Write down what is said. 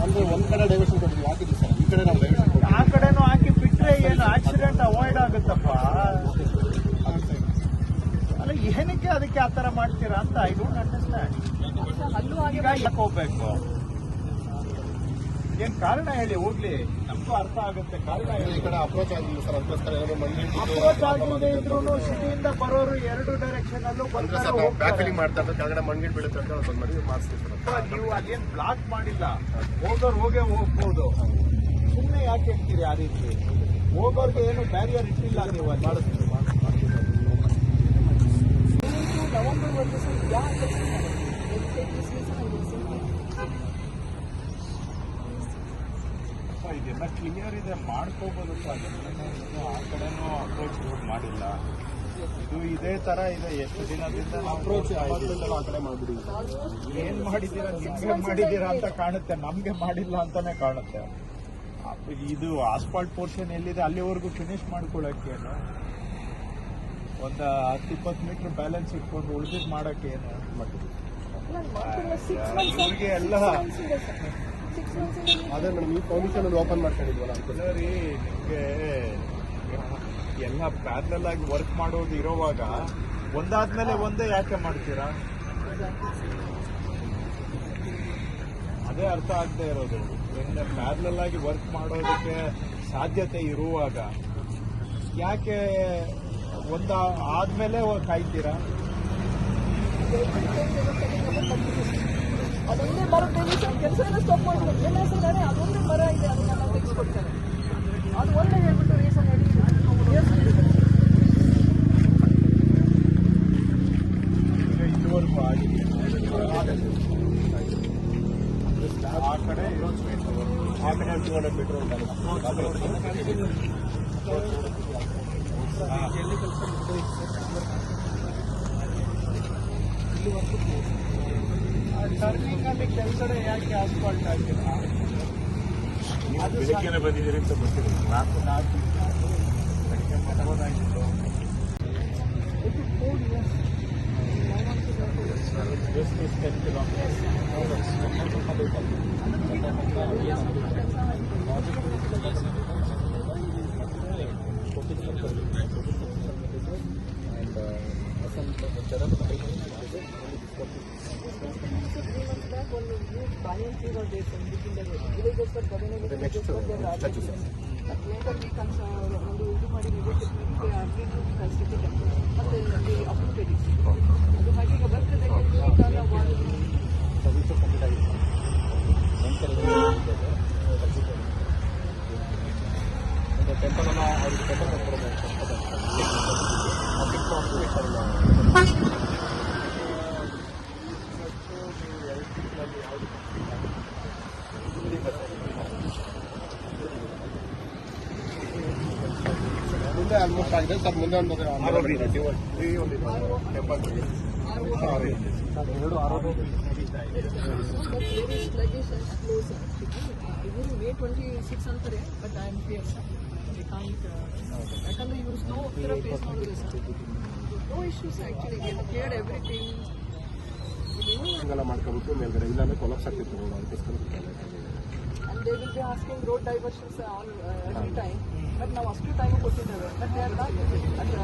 ಅಂದ್ರೆ ಒಂದ್ ಕಡೆ ಡೈವರ್ಷನ್ ಕೊಟ್ಟಿದ್ವಿ ಹಾಕಿದ್ವಿ ಸರ್, ಈ ಕಡೆ ನಾವು ಡೈವರ್ಷನ್ ಆ ಕಡೆನೂ ಹಾಕಿ ಬಿಟ್ರೆ ಏನು ಆಕ್ಸಿಡೆಂಟ್ ಅವಾಯ್ಡ್ ಆಗುತ್ತಪ್ಪ. ಅಲ್ಲ ಏನಕ್ಕೆ ಅದಕ್ಕೆ ಆ ತರ ಮಾಡ್ತೀರಾ ಅಂತ ಐ ಡೋಂಟ್ ಅಂಡರ್ಸ್ಟ್ಯಾಂಡ್. ಈಗ ಯಾಕೆ ಹೋಗ್ಬೇಕು, ಏನ್ ಕಾರಣ ಹೇಳಿ ಹೋಗ್ಲಿ, ನಮಗೂ ಅರ್ಥ ಆಗುತ್ತೆ ಕಾರಣ ಹೇಳಿ. ಈ ಕಡೆ ಅಪ್ರೋಚ್ ಆಗಿಲ್ಲ ಸರ್, ಅದಕ್ಕೋಸ್ಕರ ಏನಾದ್ರು ಅಪ್ರೋಚ್ ಆಗದೆ ಇದ್ರು ಸಿಟಿಯಿಂದ ಬರೋರು ಎರಡು ಡೈರೆಕ್ಷನ್ ಅಲ್ಲೂ ಬ್ಯಾಕ್ ಫಿಲಿಂಗ್ ಮಾಡ್ತಾ ಇದ್ದಾರೆ, ಕೆಳಗಡೆ ಮಣ್ಣಿಗೆ ಬೀಳುತ್ತೆ ಅಂತ ಬಂದ್ ಮಾಡಿ ಮಾಡಿಸ್ತೀವಿ ಸರ್. ನೀವು ಅದೇನ್ ಬ್ಲಾಕ್ ಮಾಡಿಲ್ಲ, ಹೋಗೋರು ಹೋಗೇ ಹೋಗ್ಬೋದು. ಸುಮ್ಮನೆ ಯಾಕೆ ಹೇಳ್ತೀರಿ ಆ ರೀತಿ? ಹೋಗೋರ್ಗೆ ಏನು ಬ್ಯಾರಿಯರ್ ಇಟ್ಟಿಲ್ಲ ನೀವು ಅಲ್ಲಿ ಮಾಡಿಸ್ತೀವಿ. ಇದೆಲ್ಲ ಕ್ಲಿಯರ್ ಇದೆ, ಮಾಡ್ಕೋಬೋದಪ್ಪ. ಆ ಕಡೆನೂ ಅಪ್ರೋಚ್ ಮಾಡಿಲ್ಲ, ಇದು ಇದೇ ತರ ಇದೆ. ಎಷ್ಟು ದಿನದಿಂದ ಅಪ್ರೋಚ್ ಆ ಕಡೆ ಮಾಡ್ಬಿಡಿ. ಏನ್ ಮಾಡಿದ್ದೀರಾ, ನಿಮ್ಗೆ ಮಾಡಿದ್ದೀರಾ ಅಂತ ಕಾಣುತ್ತೆ, ನಮ್ಗೆ ಮಾಡಿಲ್ಲ ಅಂತಾನೆ ಕಾಣುತ್ತೆ. ಇದು ಆಸ್ಫಾಲ್ಟ್ ಪೋರ್ಷನ್ ಎಲ್ಲಿದೆ ಅಲ್ಲಿವರೆಗೂ ಫಿನಿಶ್ ಮಾಡ್ಕೊಳಕ್ಕೇನು, ಒಂದು 10-20 ಮೀಟರ್ ಬ್ಯಾಲೆನ್ಸ್ ಇಟ್ಕೊಂಡು ಉಳಿದಿದ್ದು ಮಾಡಕ್ಕೇನು ಇವ್ರಿಗೆ ಎಲ್ಲ. ಅದೇ ಮೇಡಮ್, ಈ ಫೌಂಡೇಶನ್ ಅಲ್ಲಿ ಓಪನ್ ಮಾಡ್ಕೊಂಡಿದ್ವಲ್ಲ ಅಲ್ಲ ರೀ, ನಿಮ್ಗೆ ಎಲ್ಲ ಪ್ಯಾರಲಲ್ ಆಗಿ ವರ್ಕ್ ಮಾಡೋದು ಇರೋವಾಗ ಒಂದಾದ್ಮೇಲೆ ಒಂದೇ ಯಾಕೆ ಮಾಡ್ತೀರಾ? ಅದೇ ಅರ್ಥ ಆಗದೆ ಇರೋದು. ಪ್ಯಾರಲಲ್ ಆಗಿ ವರ್ಕ್ ಮಾಡೋದಕ್ಕೆ ಸಾಧ್ಯತೆ ಇರುವಾಗ ಯಾಕೆ ಆದ್ಮೇಲೆ ಕಾಯ್ತೀರಾ? ಅದೊಂದೇ ಮರದಲ್ಲಿ ಕೆಲಸ ಎಲ್ಲ ಸ್ಟಾಪ್ ಮಾಡಿದ್ರು. ಎಲ್ಲ ಸರ್ ಅದೊಂದೇ ಮರ ಇದೆ, ಅದನ್ನ ನಾವು ತೆಗೆಸ್ಕೊಡ್ತೇನೆ. ಅದು ಒಂದೇ ಹೇಳ್ಬಿಟ್ಟು ರೀಸನ್ ಹೇಳಿ ಇದುವರೆಗೂ ಆಗಿದೆ. ಆ ಕಡೆ ಆ ಕಡೆ 200 ಮೀಟರ್ ಉಂಟಲ್ಲ. ಟರ್ನಿಂಗ್ ಅಲ್ಲಿ ಕೆಳಗಡೆ ಯಾಕೆ ಆಸ್ಫಾಲ್ಟ್ ಆಗಿಲ್ಲ? ಬೆಳಗ್ಗೆನೆ ಬಂದಿದ್ದೀರಿ ಅಂತ ಗೊತ್ತಿಲ್ಲ. 4 ಬೆಳಗ್ಗೆ ಮಾಡಬಹುದಾಗಿತ್ತು. Just is 10 kilometers. ಮುಂದೆ ಆಲ್ಮೋಸ್ಟ್ ಆಗಿದೆ ಸರ್. ಮುಂದೆ ಒಂದು May 26 ಅಂತಾರೆ, but I am clear sir. ಯಾಕಂದ್ರೆ ಇವರು ಸ್ನೋ ಹೋಗ್ತಿರೋ ಫೇಸ್ ಮಾಡೋದು sir. No issues actually, we have cleared everything. ಹಿಂಗೆಲ್ಲ ಮಾಡ್ಕೊಬಿಟ್ಟು ಮೇಲ್ಗಡೆ ಇಲ್ಲಾಂದ್ರೆ ಕೊಲಾಪ್ಸ್ ಆಗ್ತಿತ್ತು ರೋಡ್, ಅದಕ್ಕೋಸ್ಕರ. And they will be asking road diversions all every time. But ನಾವು ಅಷ್ಟು ಟೈಮ್ ಕೊಟ್ಟಿದ್ದೇವೆ, but they are not at the